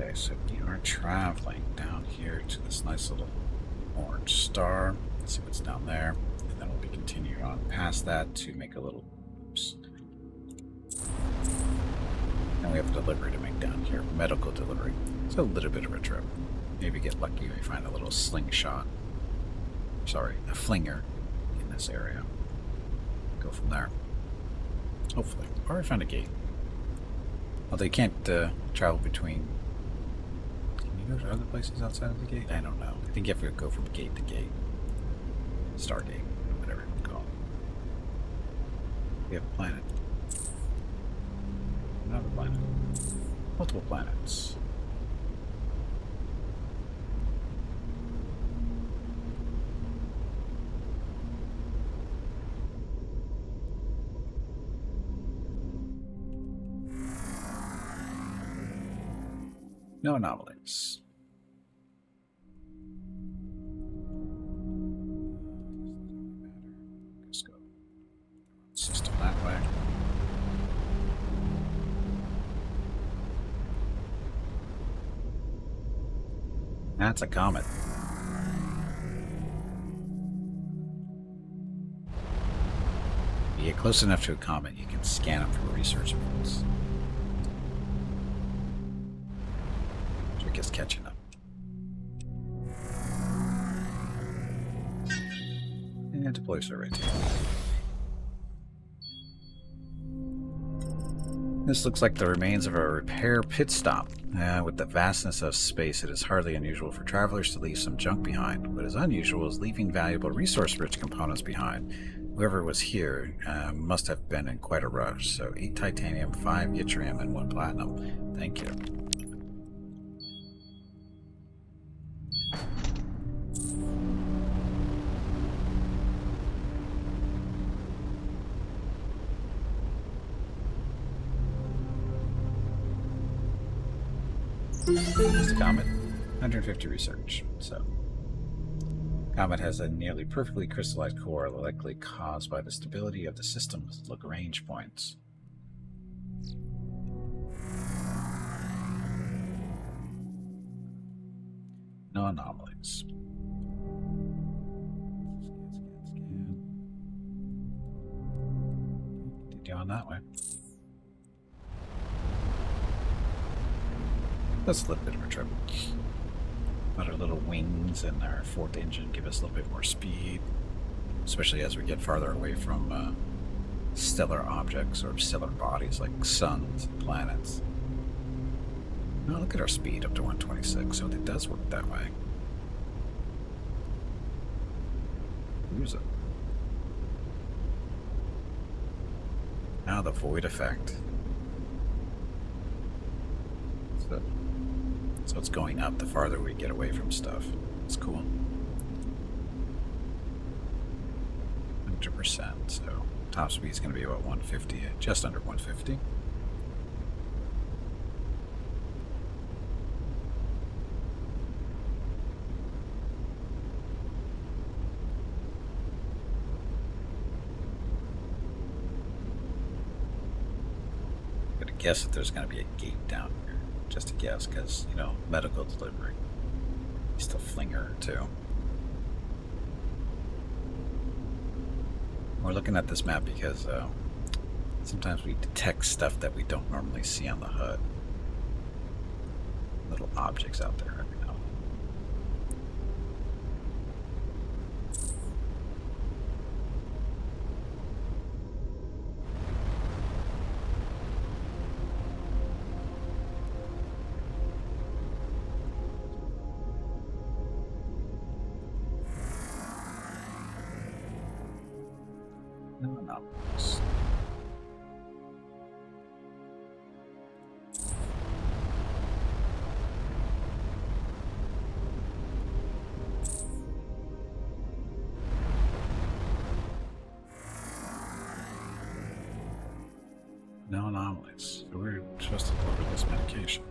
Okay, so we are traveling down here to this nice little orange star. Let's see what's down there. And then we'll be continuing on past that to make a little... Oops. And we have a delivery to make down here. Medical delivery. It's a little bit of a trip. Maybe get lucky and find a little slingshot. Sorry, a flinger in this area. Go from there. Hopefully. Or I find a gate. Although you can't travel between... Can you go to other places outside of the gate? I don't know. I think you have to go from gate to gate. Stargate, whatever you call it. We have a planet. Another planet. Multiple planets. No anomalies. Let's go. System that way. That's a comet. You get close enough to a comet, you can scan them for research points. So it gets catching up. And deploy survey team. This looks like the remains of a repair pit stop. With the vastness of space, it is hardly unusual for travelers to leave some junk behind. What is unusual is leaving valuable resource-rich components behind. Whoever was here must have been in quite a rush. So 8 titanium, 5 yttrium, and 1 platinum. Thank you. It's a comet. 150 research. So, comet has a nearly perfectly crystallized core, likely caused by the stability of the system's Lagrange points. No anomalies. Scan. Continue on that way. That's a little bit of a trip. But our little wings and our fourth engine give us a little bit more speed, especially as we get farther away from stellar objects or stellar bodies like suns and planets. Now look at our speed up to 126, so it does work that way. Use it. Now the void effect. So it's going up the farther we get away from stuff. It's cool. 100%. So top speed is going to be about 150, just under 150. I'm going to guess that there's going to be a gate down here. Just a guess, because, you know, medical delivery. Just a flinger or two. We're looking at this map because sometimes we detect stuff that we don't normally see on the HUD. Little objects out there every now and then. No anomalies. No anomalies. We're supposed to deliver this medication.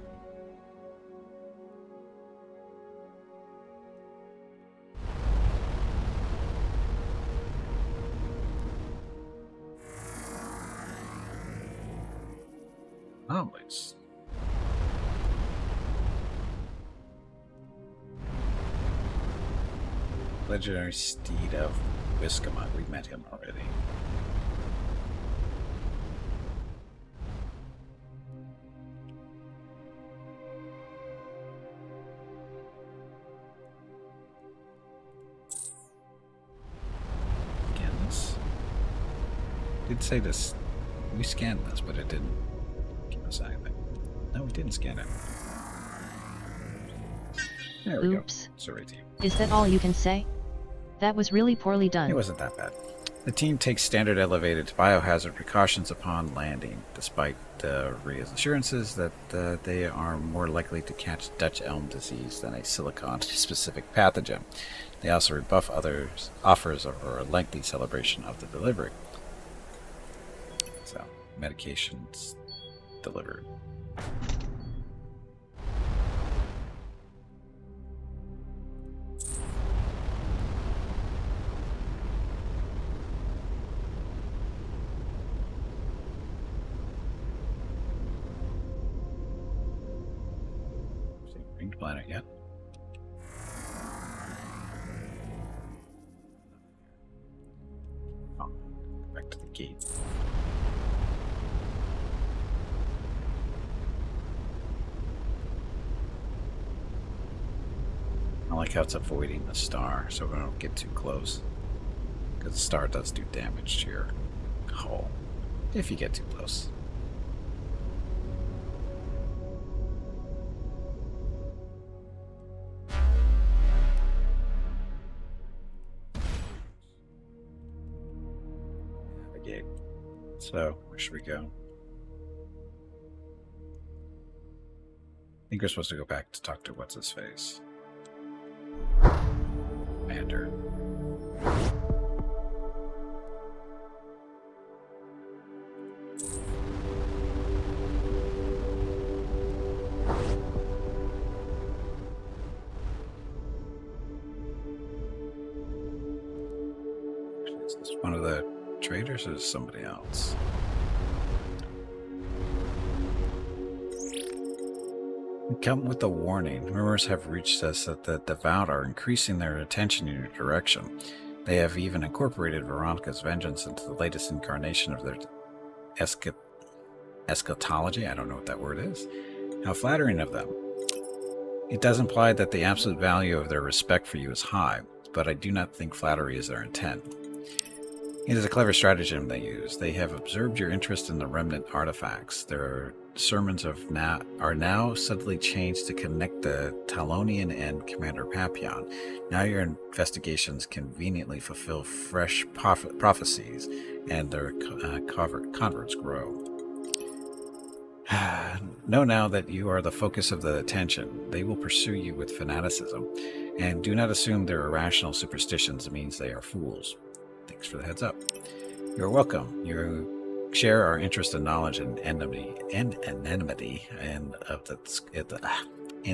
Anomalies. Legendary steed of Wiskamot. We met him already. Scan this. Did say this. We scanned this, but it didn't give us anything. No, we didn't scan it. There we Oops. go. Sorry to you. Is that all you can say? That was really poorly done. It wasn't that bad. The team takes standard elevated biohazard precautions upon landing, despite reassurances that they are more likely to catch Dutch elm disease than a silicon-specific pathogen. They also rebuff others' offers over a lengthy celebration of the delivery. So, medications delivered. Ringed planet yet? Oh, back to the gate. I like how it's avoiding the star so we don't get too close. Because the star does do damage to your hull if you get too close. Navigate. So, where should we go? I think we're supposed to go back to talk to what's-his-face. Commander. Is this one of the traders or is somebody else? We come with a warning. Rumors have reached us that the devout are increasing their attention in your direction. They have even incorporated Veronica's vengeance into the latest incarnation of their eschatology. I don't know what that word is. How flattering of them. It does imply that the absolute value of their respect for you is high, but I do not think flattery is their intent. It is a clever stratagem they use. They have observed your interest in the remnant artifacts. Their sermons are now suddenly changed to connect the Talonian and Commander Papillon. Now your investigations conveniently fulfill fresh prophecies, and their converts grow. Know now that you are the focus of the attention. They will pursue you with fanaticism, and do not assume their irrational superstitions means they are fools. Thanks for the heads up. You're welcome. You share our interest in knowledge and anonymity in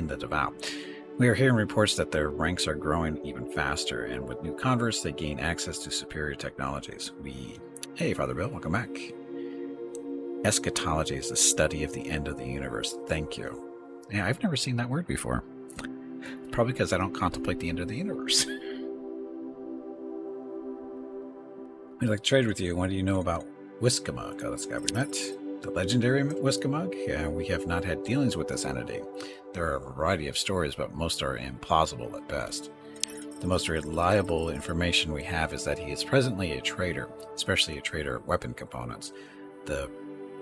the devout. We are hearing reports that their ranks are growing even faster, and with new converts, they gain access to superior technologies. Hey, Father Bill, welcome back. Eschatology is the study of the end of the universe. Thank you. Yeah, I've never seen that word before. Probably because I don't contemplate the end of the universe. I'd like to trade with you. What do you know about Wiskamug? Oh, that's the guy we met. The legendary Wiskamug? Yeah, we have not had dealings with this entity. There are a variety of stories, but most are implausible at best. The most reliable information we have is that he is presently a trader, especially a trader of weapon components. The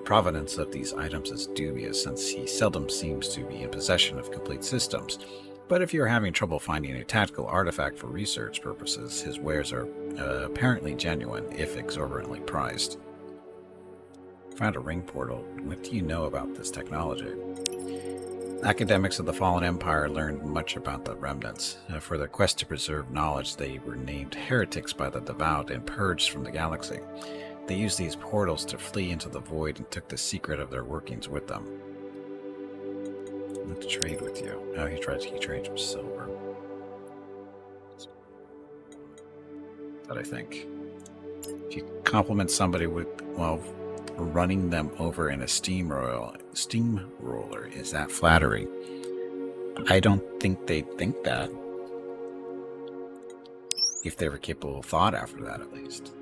provenance of these items is dubious, since he seldom seems to be in possession of complete systems. But if you are having trouble finding a tactical artifact for research purposes, his wares are apparently genuine, if exorbitantly priced. Found a ring portal. What do you know about this technology? Academics of the Fallen Empire learned much about the remnants. For their quest to preserve knowledge, they were named heretics by the devout and purged from the galaxy. They used these portals to flee into the void and took the secret of their workings with them. I'd like to trade with you. Oh, he trades with silver. That I think. If you compliment somebody with, well, running them over in a steamroller, is that flattery? I don't think they think that. If they were capable of thought after that, at least.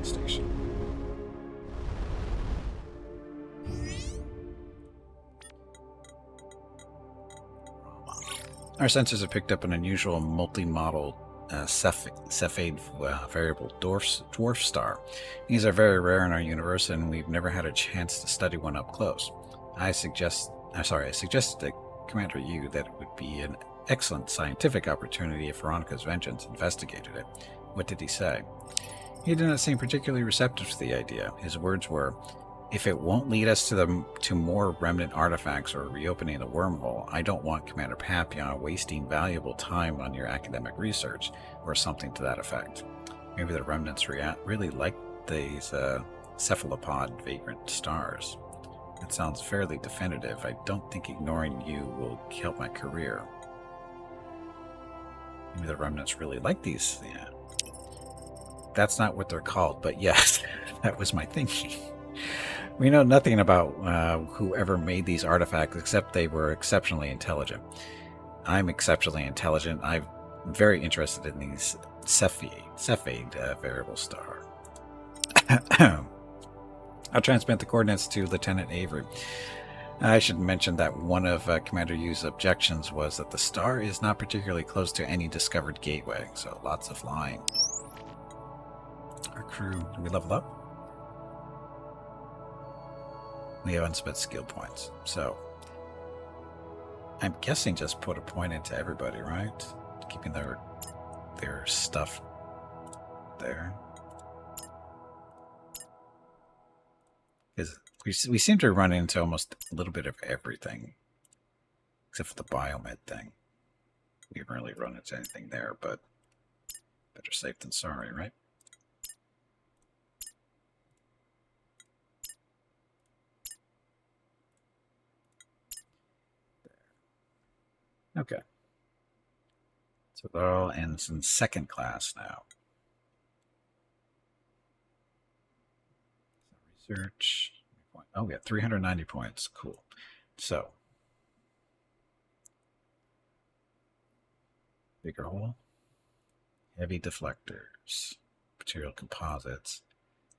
Station. Our sensors have picked up an unusual multi-model Cepheid variable dwarf star. These are very rare in our universe, and we've never had a chance to study one up close. I suggested to Commander Yu that it would be an excellent scientific opportunity if Veronica's Vengeance investigated it. What did he say? He did not seem particularly receptive to the idea. His words were, "If it won't lead us to more remnant artifacts or reopening the wormhole, I don't want Commander Papillon wasting valuable time on your academic research," or something to that effect. Maybe the remnants really like these cephalopod vagrant stars. That sounds fairly definitive. I don't think ignoring you will help my career. Maybe the remnants really like these. Yeah. That's not what they're called, but yes, that was my thinking. We know nothing about whoever made these artifacts except they were exceptionally intelligent. I'm exceptionally intelligent. I'm very interested in these Cepheid variable star. I'll transmit the coordinates to Lieutenant Avery. I should mention that one of Commander Yu's objections was that the star is not particularly close to any discovered gateway, so lots of flying. Our crew, do we level up? We have unspent skill points, so I'm guessing just put a point into everybody, right? Keeping their stuff there. Because we seem to run into almost a little bit of everything, except for the biomed thing. We haven't really run into anything there, but better safe than sorry, right? Okay. So they're all in second class now. Research. Oh, we have 390 points. Cool. So, bigger hole. Heavy deflectors. Material composites.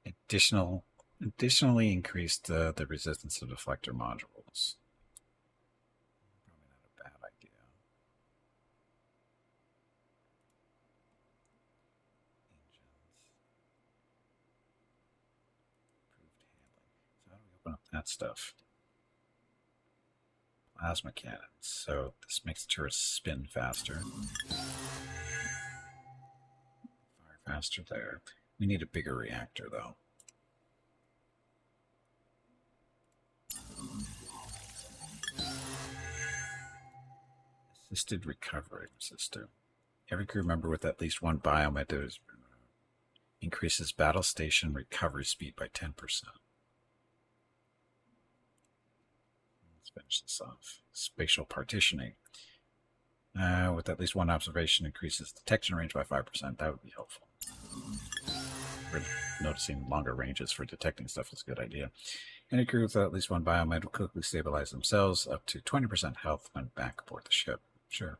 Additionally increased the resistance of deflector modules. Probably not a bad idea. Engines. Improved handling. So how do we open up that stuff? Plasma cannons. So this makes the turrets spin faster. Fire faster there. We need a bigger reactor though. Assisted recovery system. Every crew member with at least one biomed increases battle station recovery speed by 10%. Let's finish this off. Spatial partitioning. With at least one observation increases detection range by 5%. That would be helpful. We're noticing longer ranges for detecting stuff is a good idea. Any crew with at least one biomed will quickly stabilize themselves up to 20% health when back aboard the ship. Sure.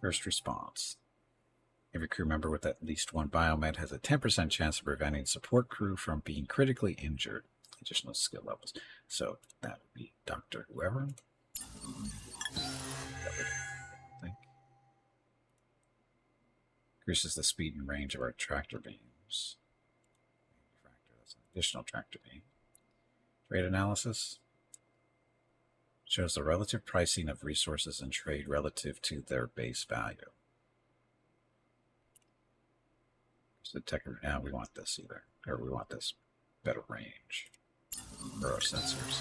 First response. Every crew member with at least one biomed has a 10% chance of preventing support crew from being critically injured. Additional skill levels. So that would be Dr. Whoever. Increases the speed and range of our tractor beams. That's an additional tractor beam. Trade analysis. Shows the relative pricing of resources and trade relative to their base value. So now we want this either, or we want this better range for our sensors.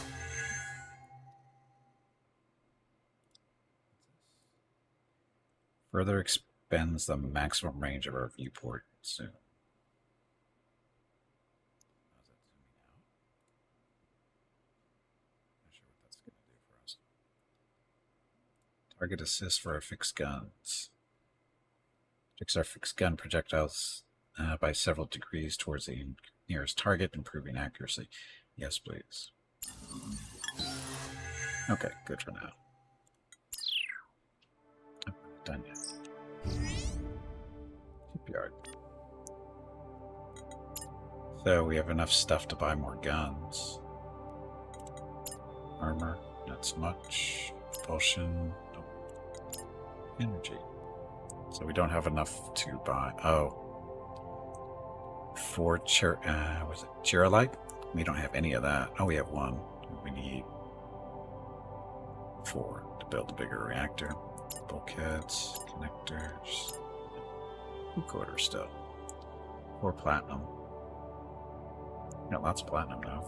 Further expends the maximum range of our viewport soon. Target assist for our fixed guns. Fix our fixed gun projectiles by several degrees towards the nearest target, improving accuracy. Yes, please. Okay, good for now. done yet. Shipyard. So we have enough stuff to buy more guns. Armor, not so much. Propulsion, no. Energy. So we don't have enough to buy. Oh. 4 was it Chirolite? We don't have any of that. Oh, we have 1. We need 4 to build a bigger reactor. Bulkheads, connectors. 2 quarters still. 4 platinum. Got lots of platinum now.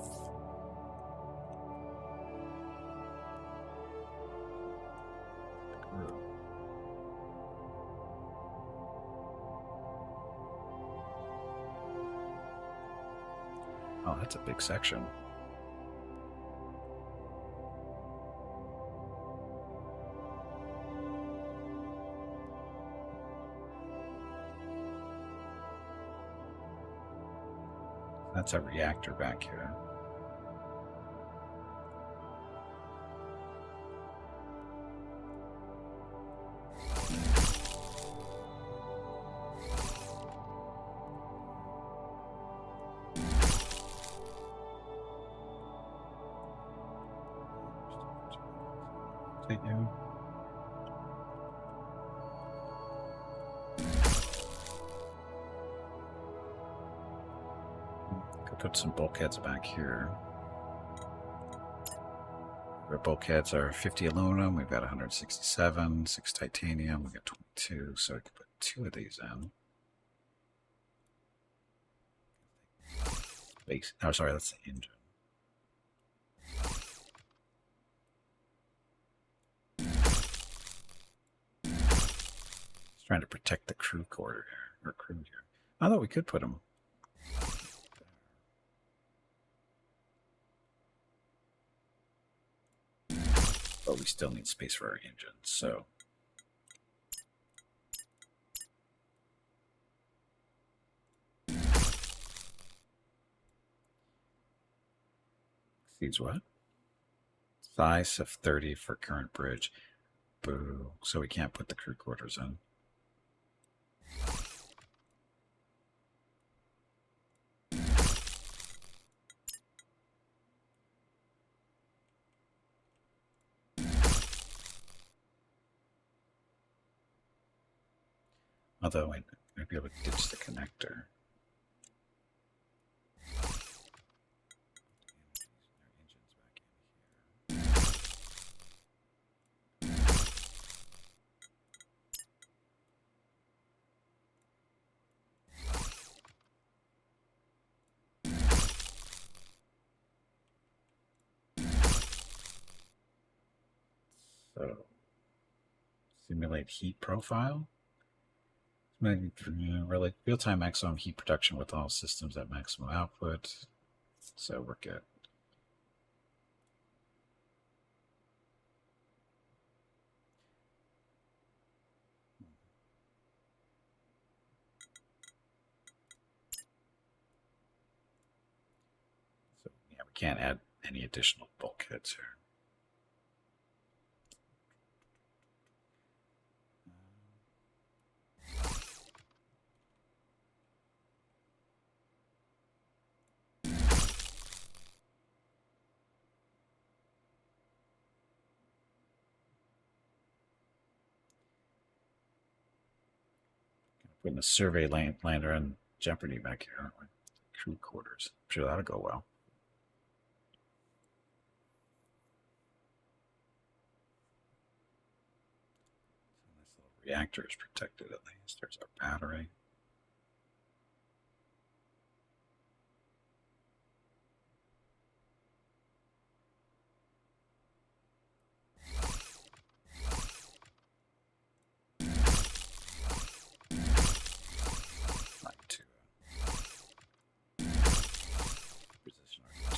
Oh, that's a big section. That's a reactor back here. Take you. Could put some bulkheads back here. Our bulkheads are 50 aluminum. We've got 167, 6 titanium. We've got 22, so we could put 2 of these in. Base. Oh, sorry, that's the engine. It's trying to protect the crew quarter here, or crew here. I thought we could put them. But we still need space for our engines, so. Exceeds what? Size of 30 for current bridge. Boo. So we can't put the crew quarters in. Although I might be able to ditch the connector. So, simulate heat profile. Really real-time maximum heat production with all systems at maximum output. So we're good. So yeah, we can't add any additional bulkheads here. Putting a survey lander and Jeopardy back here, aren't we? Crew quarters. I'm sure that'll go well. So this little reactor is protected at least. There's our battery.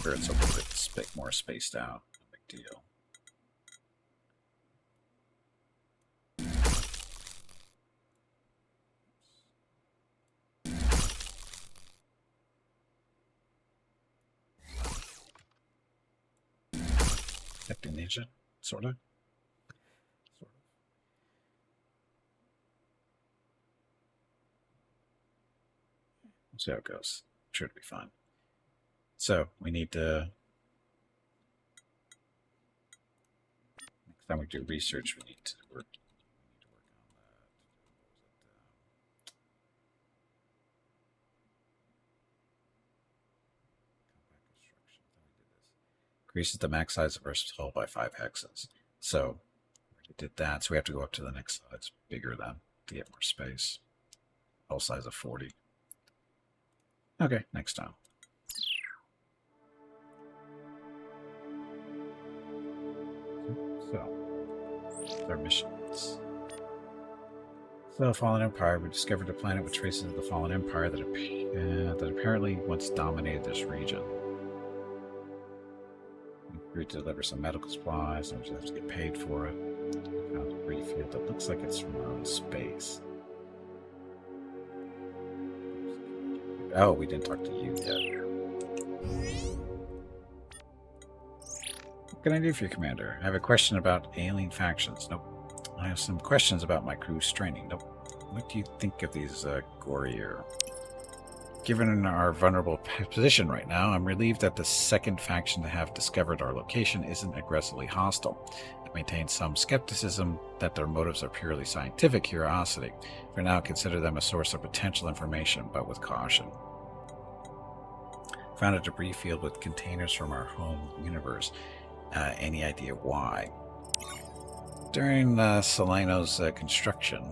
It's a little bit more spaced out. No big deal. Captain Agent, sort of. see how it goes. Sure to be fine. So we need to. Next time we do research, we need to work. Increases the max size of our hull by 5 hexes. So we did that. So we have to go up to the next size, bigger then, to get more space. Hull size of 40. Okay, next time. So, our missions. So, Fallen Empire. We discovered a planet with traces of the Fallen Empire that apparently once dominated this region. We agreed to deliver some medical supplies, and we just have to get paid for it. We found a debris field that looks like it's from our own space. Oh, we didn't talk to you yet. What can I do for you, Commander? I have a question about alien factions. Nope. I have some questions about my crew's training. Nope. What do you think of these Gorier? Given our vulnerable position right now, I'm relieved that the second faction to have discovered our location isn't aggressively hostile. I maintain some skepticism that their motives are purely scientific curiosity. For now, consider them a source of potential information, but with caution. Found a debris field with containers from our home universe. Any idea why? During Solano's construction,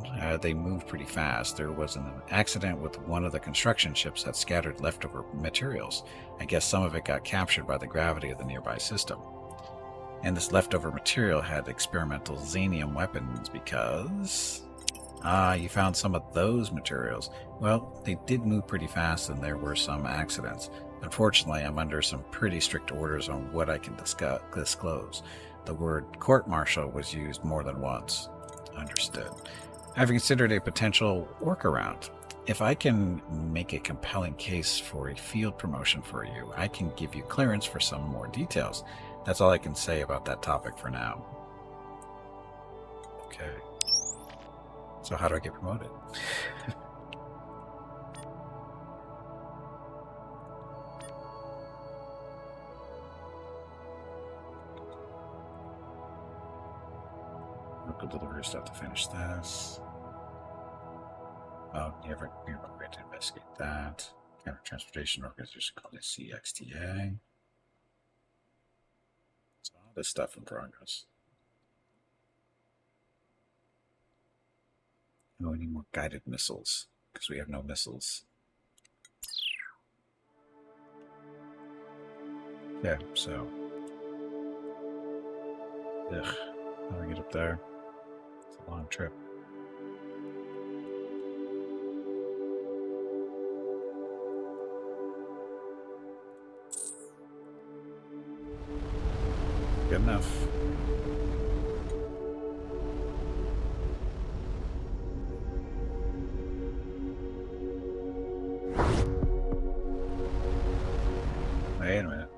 they moved pretty fast. There was an accident with one of the construction ships that scattered leftover materials. I guess some of it got captured by the gravity of the nearby system. And this leftover material had experimental xenium weapons because... Ah, you found some of those materials. Well, they did move pretty fast and there were some accidents. Unfortunately, I'm under some pretty strict orders on what I can disclose. The word court-martial was used more than once. Understood. I've considered a potential workaround. If I can make a compelling case for a field promotion for you, I can give you clearance for some more details. That's all I can say about that topic for now. Okay. So how do I get promoted? Local delivery stuff to finish this. Oh, nearby way to investigate that. Counter transportation organization called the CXTA. So all this stuff in progress. Oh, we need more guided missiles because we have no missiles. Yeah, so. Ugh, how do we get up there? It's a long trip. Good enough. Wait a minute.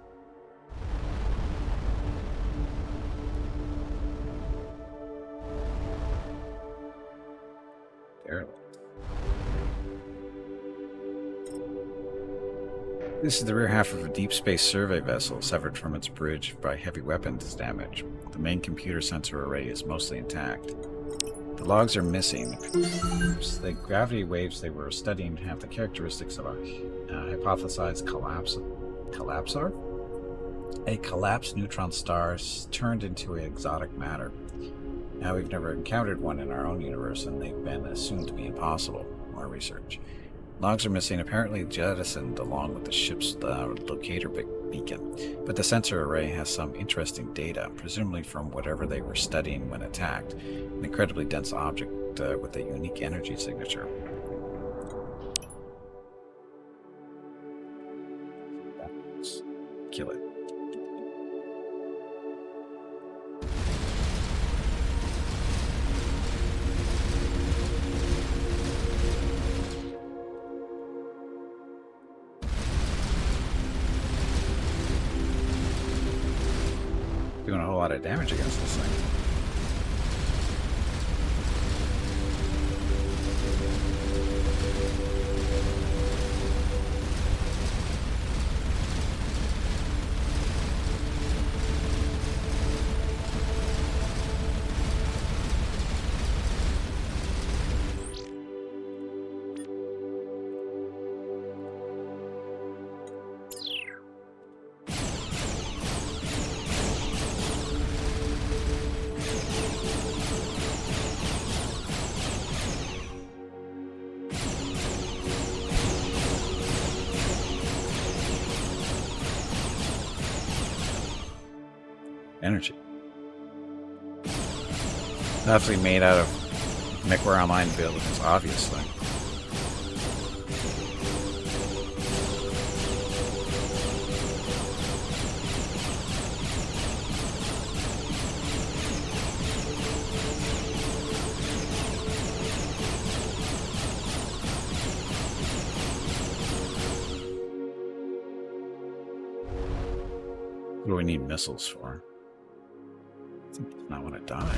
Derelict. This is the rear half of a deep space survey vessel severed from its bridge by heavy weapons damage. The main computer sensor array is mostly intact. The logs are missing. The gravity waves they were studying have the characteristics of a hypothesized collapsar? A collapsed neutron star turned into exotic matter. Now, we've never encountered one in our own universe, and they've been assumed to be impossible. More research. Logs are missing, apparently jettisoned along with the ship's locator beacon, but the sensor array has some interesting data, presumably from whatever they were studying when attacked. An incredibly dense object with a unique energy signature. Kill it. Doing a whole lot of damage against this thing. Energy. Definitely made out of MechWarrior Online buildings, obviously. What do we need missiles for? I think that's not want to die.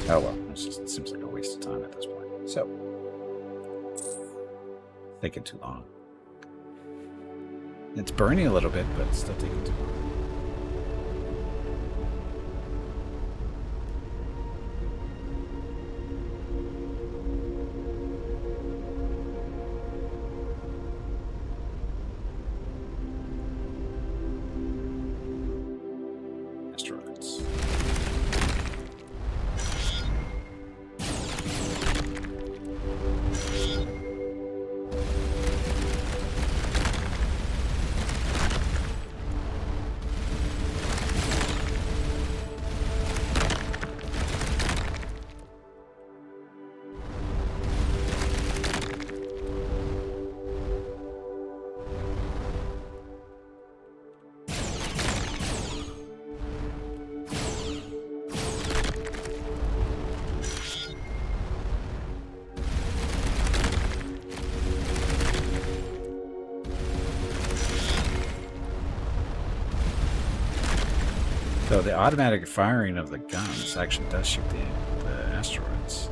Oh well, it seems like a waste of time at this point. So, taking too long. It's burning a little bit, but it's still taking too long. Asteroids. So the automatic firing of the guns actually does shoot the asteroids.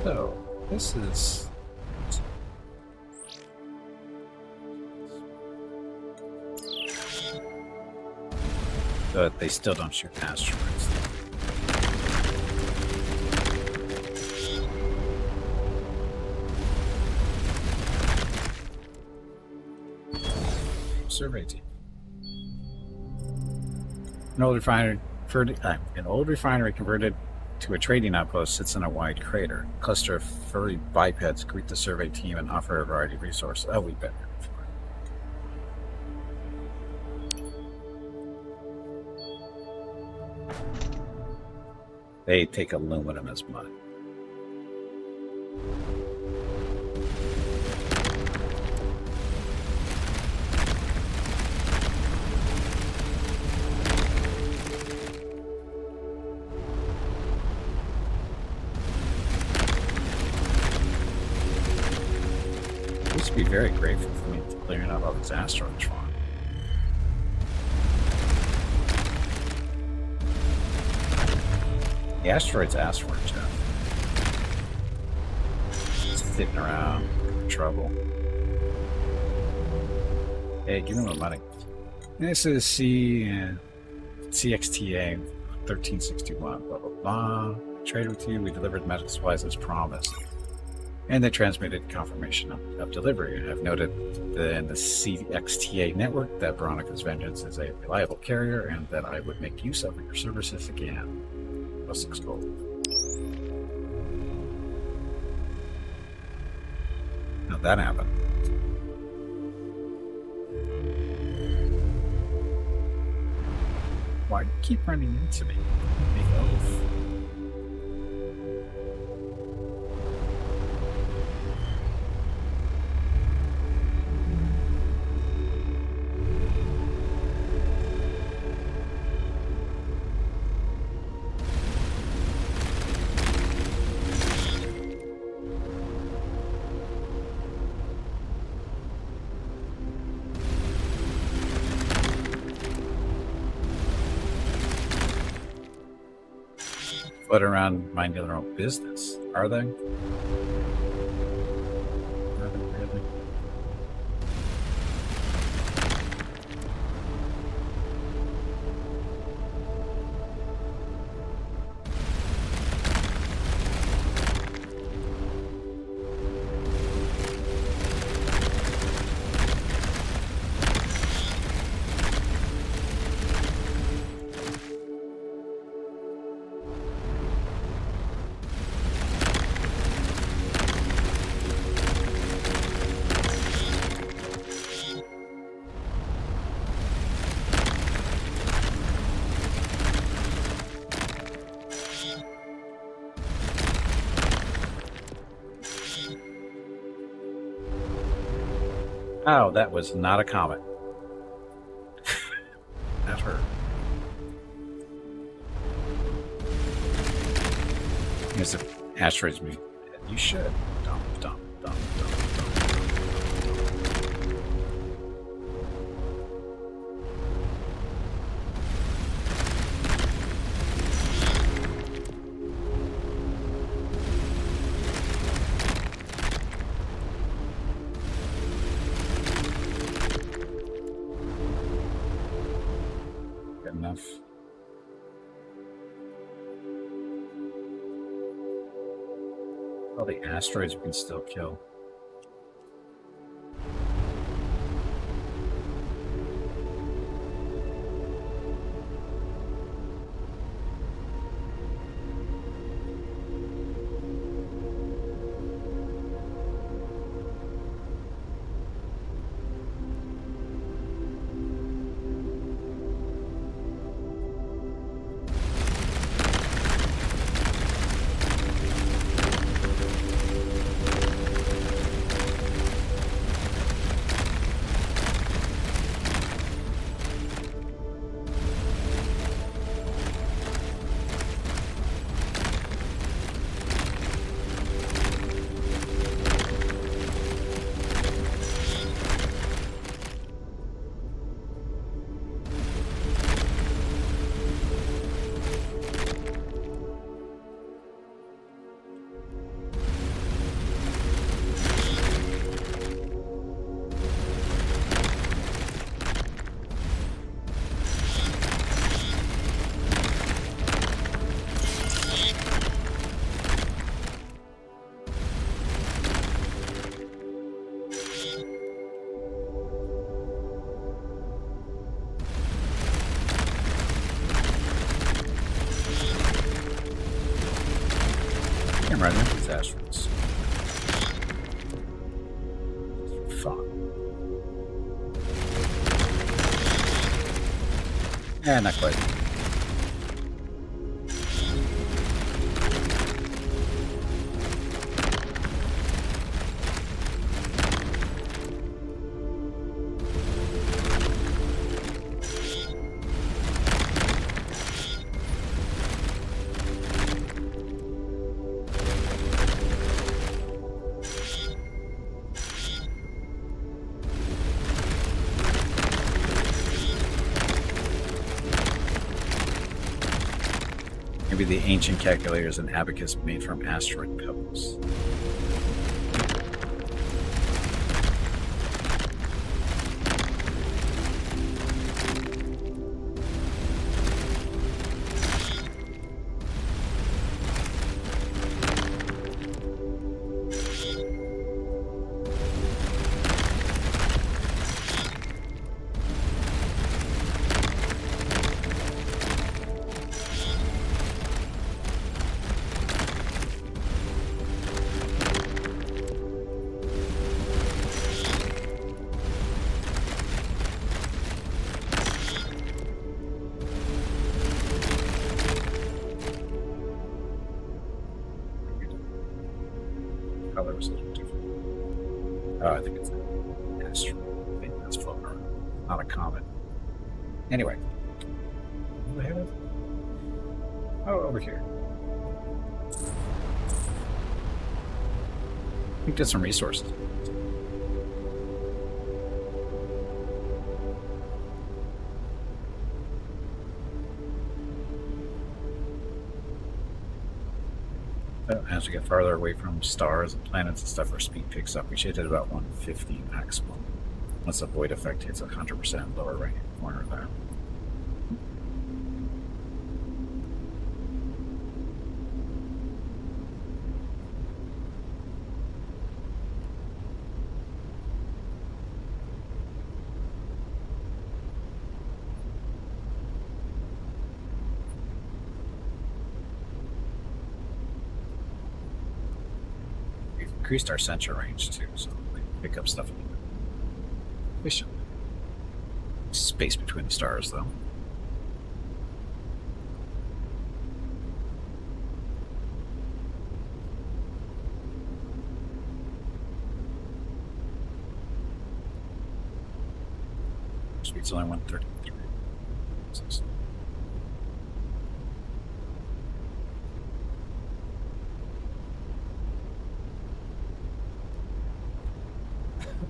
So this is but they still don't shoot asteroids. Survey team. An old refinery converted to a trading outpost sits in a wide crater. A cluster of furry bipeds greet the survey team and offer a variety of resources. Oh, we better. They take aluminum as mud. Used to be very grateful for me clearing out all these asteroids for him. The asteroids asked for it, Jeff. Sitting around, trouble. Hey, give me my money. This is CXTA 1361. Blah blah blah. Trade with you. We delivered medical supplies as promised. And they transmitted confirmation of delivery. I've noted that in the CXTA network that Veronica's Vengeance is a reliable carrier and that I would make use of your services again. Plus 6 gold. How'd that happen? Why do you keep running into me? Big oaf. Float around minding their own business. Are they? Are they really? Oh, that was not a comet. That hurt. As if asteroids move. You should. Dump, dump, dump, dump, dump. Good enough. All the asteroids we can still kill. I'm running into these asteroids. Fun. Yeah, not quite. Maybe the ancient calculators and abacus made from asteroid pebbles. Oh, I think it's an asteroid. I think that's floating around. Not a comet. Anyway, where the hell is it? Oh, over here. We did some resources. So as we get farther away from stars and planets and stuff, our speed picks up. We should hit about 150 maximum. Once the void effect hits 100% lower right corner there. We've increased our sensor range too, so we pick up stuff efficiently. Space between the stars, though. Speed's only 133.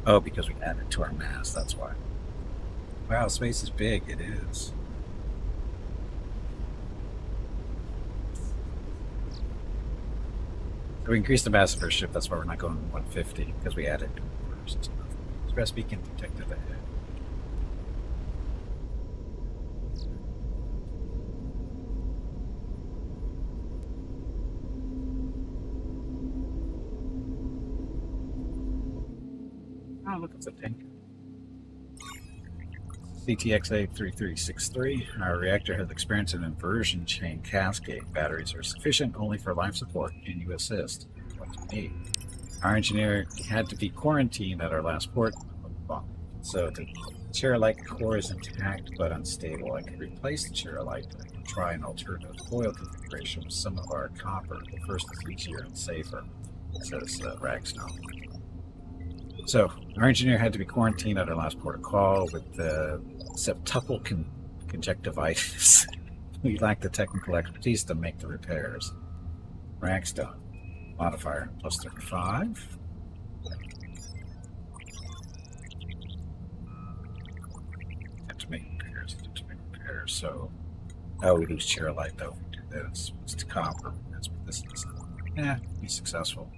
Oh, because we added to our mass, that's why. Wow, space is big. It is. So we increased the mass of our ship, that's why we're not going 150, because we added quarters and stuff. Express beacon detected ahead. Oh, look, it's a tank. CTXA 3363. Our reactor has experienced an inversion chain cascade. Batteries are sufficient only for life support. Can you assist? What do you need? Our engineer had to be quarantined at our last port. So the Chairlight core is intact but unstable. I could replace the Chairlight. I can try an alternative foil configuration with some of our copper. The first is easier and safer, says Ragstone. So, our engineer had to be quarantined at our last port of call with septuple conjunctivitis. We lack the technical expertise to make the repairs. Ragstone. Modifier plus 35. Attempt to make repairs. So, we lose chair light though. We do this. It's to copper. That's what this is. Yeah, be successful.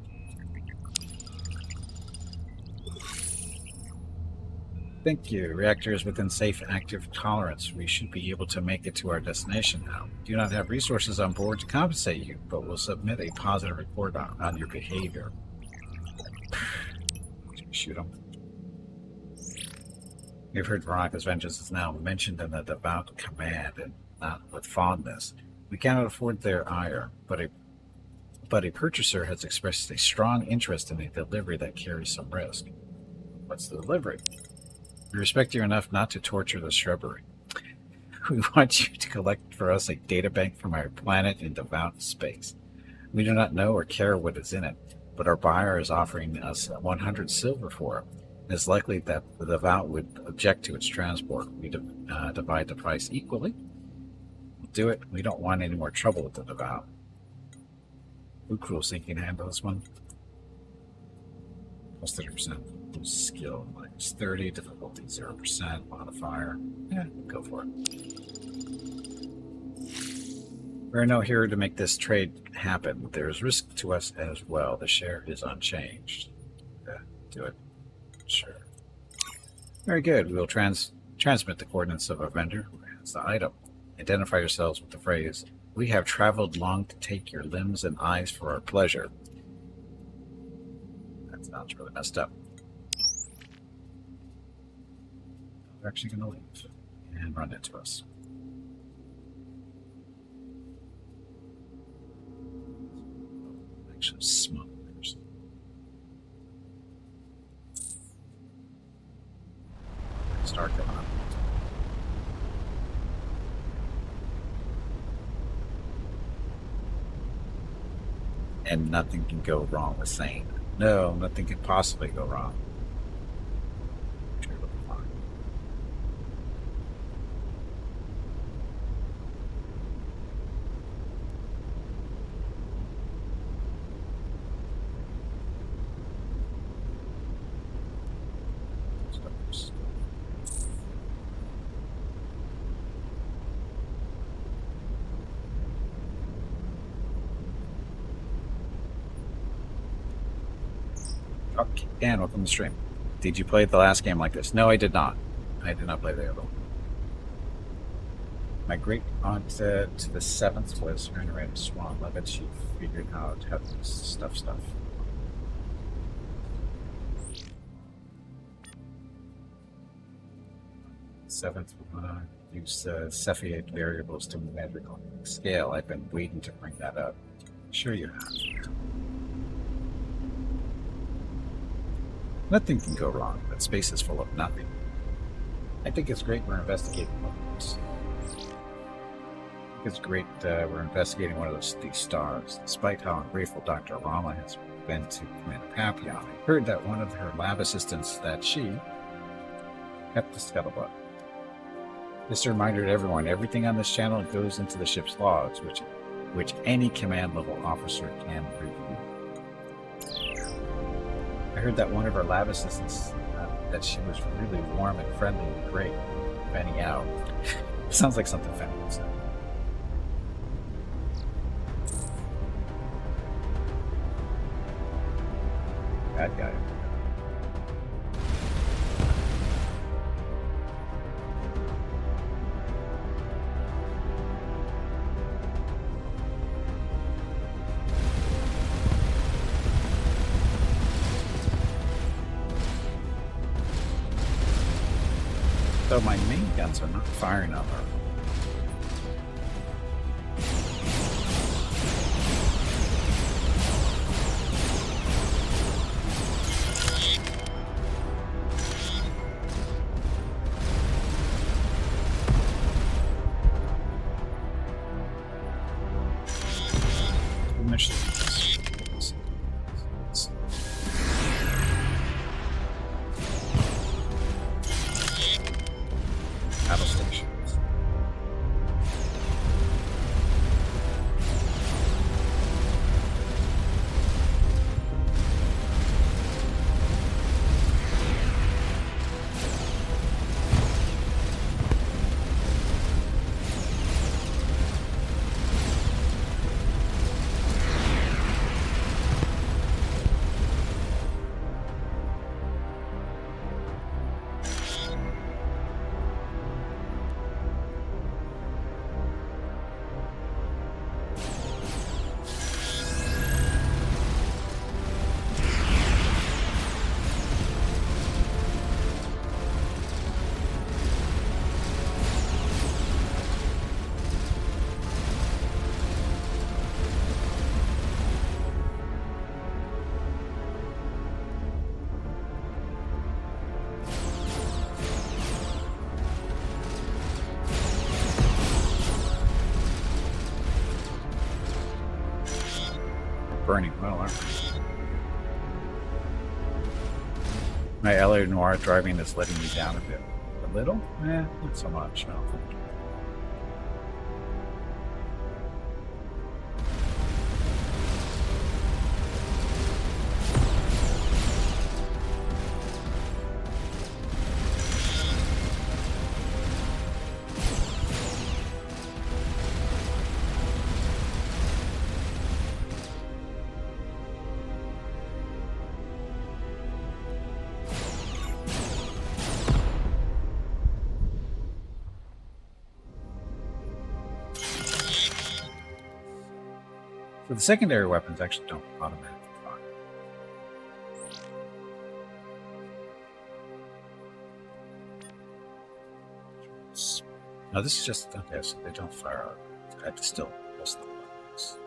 Thank you. Reactor is within safe active tolerance. We should be able to make it to our destination now. We do not have resources on board to compensate you, but we'll submit a positive report on your behavior. Shoot him. We've heard Veronica's vengeance is now mentioned in the devout command, and not with fondness. We cannot afford their ire, but a purchaser has expressed a strong interest in a delivery that carries some risk. What's the delivery? We respect you enough not to torture the shrubbery. We want you to collect for us a databank from our planet in devout space. We do not know or care what is in it, but our buyer is offering us 100 silver for it. It is likely that the devout would object to its transport. We divide the price equally. We'll do it. We don't want any more trouble with the devout. Who cruel thinking handle this one? Plus 30%. Skill minus 30, difficulty 0%, modifier. Yeah, go for it. We're no hero to make this trade happen. There's risk to us as well. The share is unchanged. Yeah, do it. Sure. Very good. We will transmit the coordinates of our vendor. That's the item. Identify yourselves with the phrase, "We have traveled long to take your limbs and eyes for our pleasure." That sounds really messed up. They're actually going to leave and run into us. Actually, smugglers. Starcom on. And nothing can go wrong with saying, no, nothing can possibly go wrong. Okay, and welcome to the stream. Did you play the last game like this? No, I did not. I did not play the other one. My great aunt to the 7th was Henrietta Swan. I bet she figured out how to stuff. 7th use Cepheid variables to magical scale. I've been waiting to bring that up. Sure you have. Nothing can go wrong, but space is full of nothing. I think it's great we're investigating one of those. It's great we're investigating one of these stars. Despite how ungrateful Dr. Rama has been to Commander Papillon, I heard that one of her lab assistants that she kept the scuttlebutt. Just a reminder to everyone, everything on this channel goes into the ship's logs, which any command level officer can review. I heard that one of our lab assistants, that she was really warm and friendly and great. Fanny out. Sounds like something Fanny would say. Bad guy. So my main guns are not firing on her. Burning well, aren't we? My LA Noir driving is letting me down a bit. A little? Eh, not so much, I don't think. So the secondary weapons actually don't automatically fire. No, this is just, okay, so they don't fire out. I have to still press the buttons.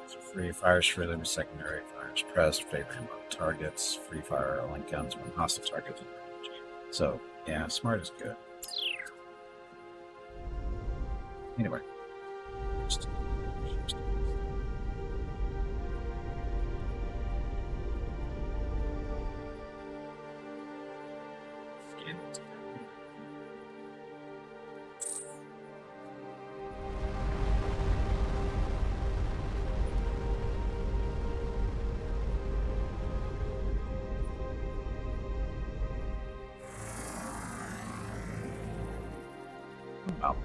So free fires freely when secondary fires pressed, favoring targets, free fire only guns when hostile targets. So, yeah, smart is good. Anyway. Well,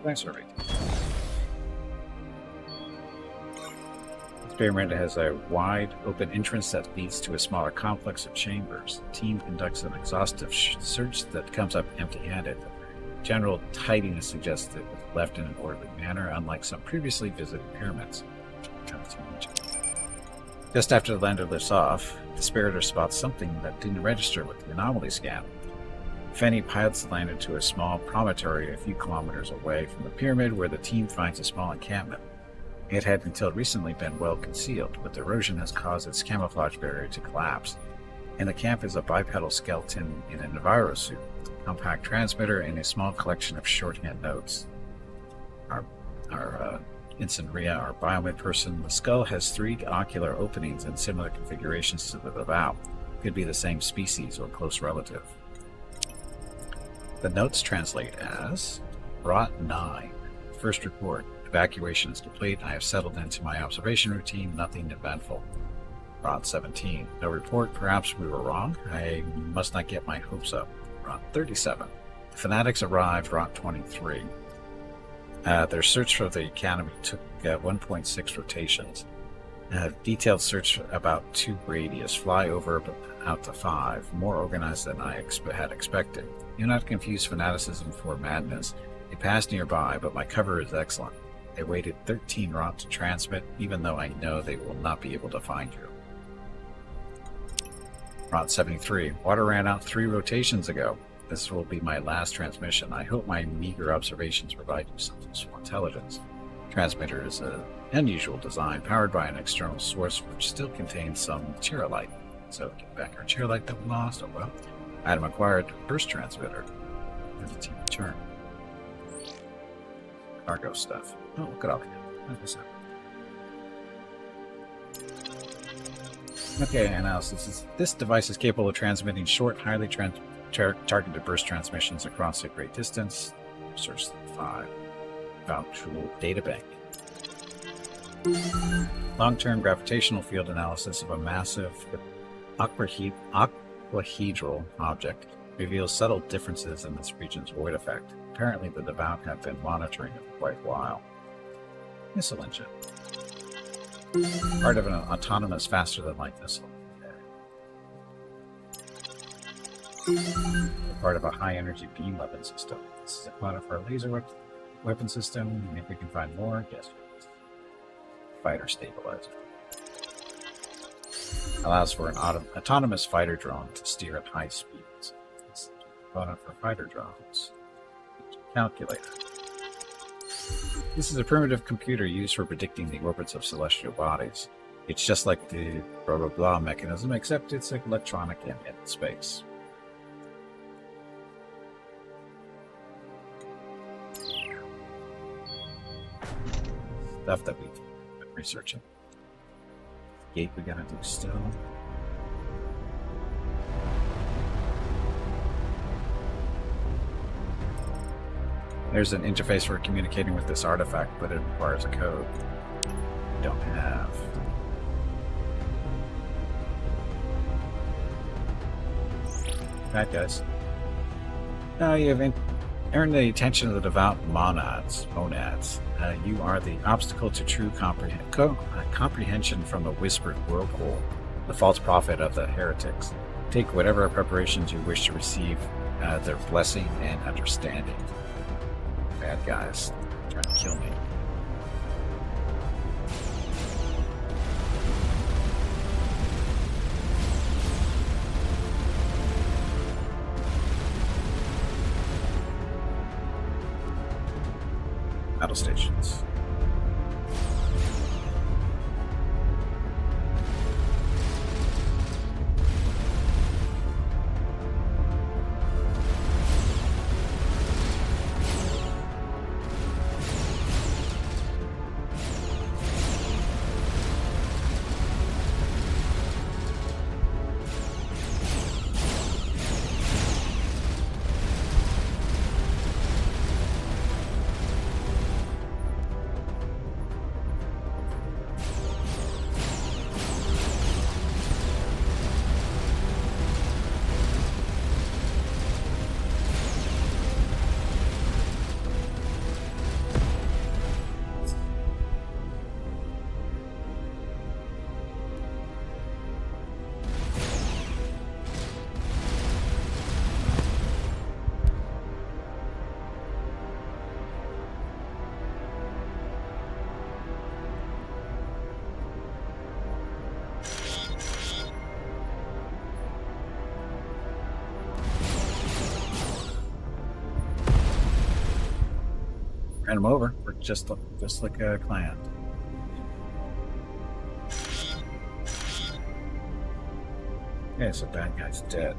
thanks, Herbie. This pyramid has a wide open entrance that leads to a smaller complex of chambers. The team conducts an exhaustive search that comes up empty-handed. General tidiness suggests that it was left in an orderly manner, unlike some previously visited pyramids. Just after the lander lifts off, the Spiritor spots something that didn't register with the anomaly scan. Fenny pilots the lander to a small promontory a few kilometers away from the pyramid, where the team finds a small encampment. It had until recently been well concealed, but erosion has caused its camouflage barrier to collapse. In the camp is a bipedal skeleton in an envirosuit, a compact transmitter, and a small collection of shorthand notes. Our Insignia, our biomed person, the skull has 3 ocular openings in similar configurations to the devout. Could be the same species or close relative. The notes translate as Rot 9. First report. Evacuation is complete. I have settled into my observation routine. Nothing eventful. Rot 17. No report. Perhaps we were wrong. I must not get my hopes up. Rot 37. Fanatics arrived. Rot 23. Their search for the Academy took 1.6 rotations. Detailed search about 2 radius. Fly over but out to 5. More organized than I had expected. Do not confuse fanaticism for madness. They passed nearby, but my cover is excellent. They waited 13 rot to transmit, even though I know they will not be able to find you. Rot 73. Water ran out 3 rotations ago. This will be my last transmission. I hope my meager observations provide you some useful intelligence. Transmitter is an unusual design, powered by an external source which still contains some materialite. So get back our materialite that we lost. Oh well. Item acquired. First transmitter. And the team return. Cargo stuff. Oh, look at all that. Okay, analysis. This device is capable of transmitting short, highly targeted burst transmissions across a great distance. Search 5. Virtual data bank. Long-term gravitational field analysis of a massive aquahedral object reveals subtle differences in this region's void effect. Apparently, the devout have been monitoring it for quite a while. Missile engine. Part of an autonomous faster-than-light missile. Part of a high-energy beam weapon system. This is a quantifier laser weapon system. If we can find more, yes. Fighter stabilizer. Allows for an autonomous fighter drone to steer at high speeds. It's a component for fighter drones. Calculator. This is a primitive computer used for predicting the orbits of celestial bodies. It's just like the blah blah blah mechanism, except it's electronic and in space. Stuff that we've been researching. Gate we gotta do still. There's an interface for communicating with this artifact, but it requires a code we don't have. Bad guys. Now you have earned the attention of the devout monads. You are the obstacle to true comprehension from a whispered whirlpool, the false prophet of the heretics. Take whatever preparations you wish to receive their blessing and understanding. Bad guys trying to kill me. Battle stations. Ran him over. We're just like a clan. Yeah, so bad guy's dead.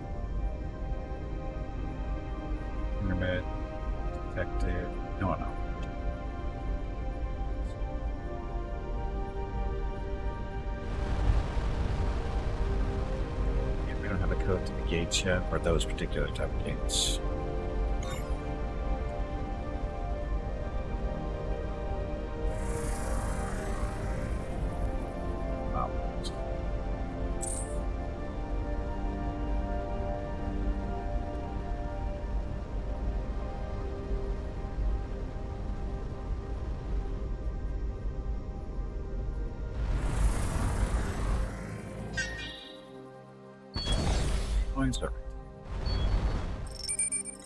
Intermit, detective. No. Yeah, we don't have a code to the gates yet, or those particular type of gates.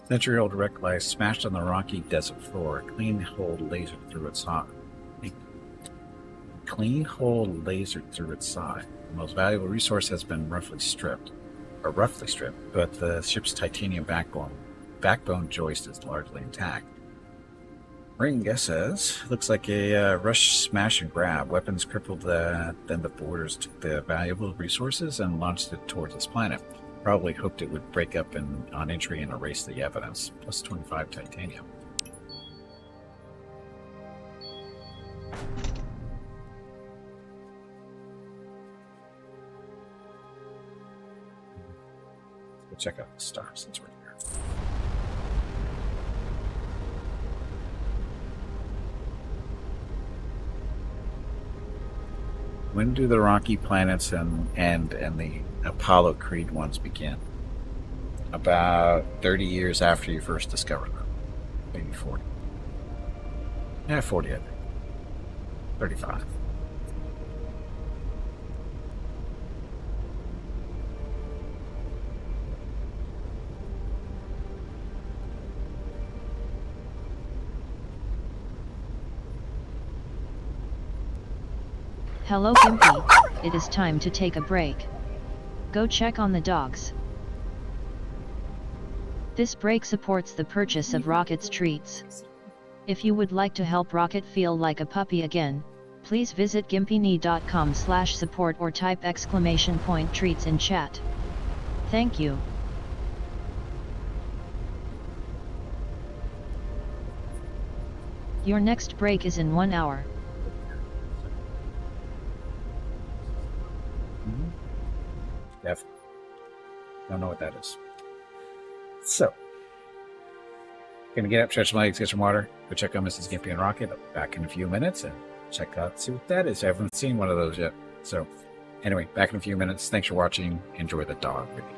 Century-old wreck lies smashed on the rocky desert floor. A clean hole lasered through its side. The most valuable resource has been roughly stripped, but the ship's titanium backbone joist is largely intact. Ringa says, looks like a rush, smash, and grab. Weapons crippled then the boarders took the valuable resources and launched it towards this planet. Probably hoped it would break up on entry and erase the evidence. Plus 25 titanium. Let's go check out the star since we're here. When do the rocky planets and the Apollo Creed ones begin? About 30 years after you first discovered them. Maybe 40. Yeah, 40, I think. 35. Hello Gimpy, it is time to take a break. Go check on the dogs. This break supports the purchase of Rocket's treats. If you would like to help Rocket feel like a puppy again, please visit gimpyknee.com/support or type !treats in chat. Thank you. Your next break is in 1 hour. Definitely. Don't know what that is. So, gonna get up, stretch my legs, get some water, go check on Mrs. Gimpy and Rocket. I'll be back in a few minutes and check out, see what that is. I haven't seen one of those yet. So, anyway, back in a few minutes. Thanks for watching. Enjoy the dog video.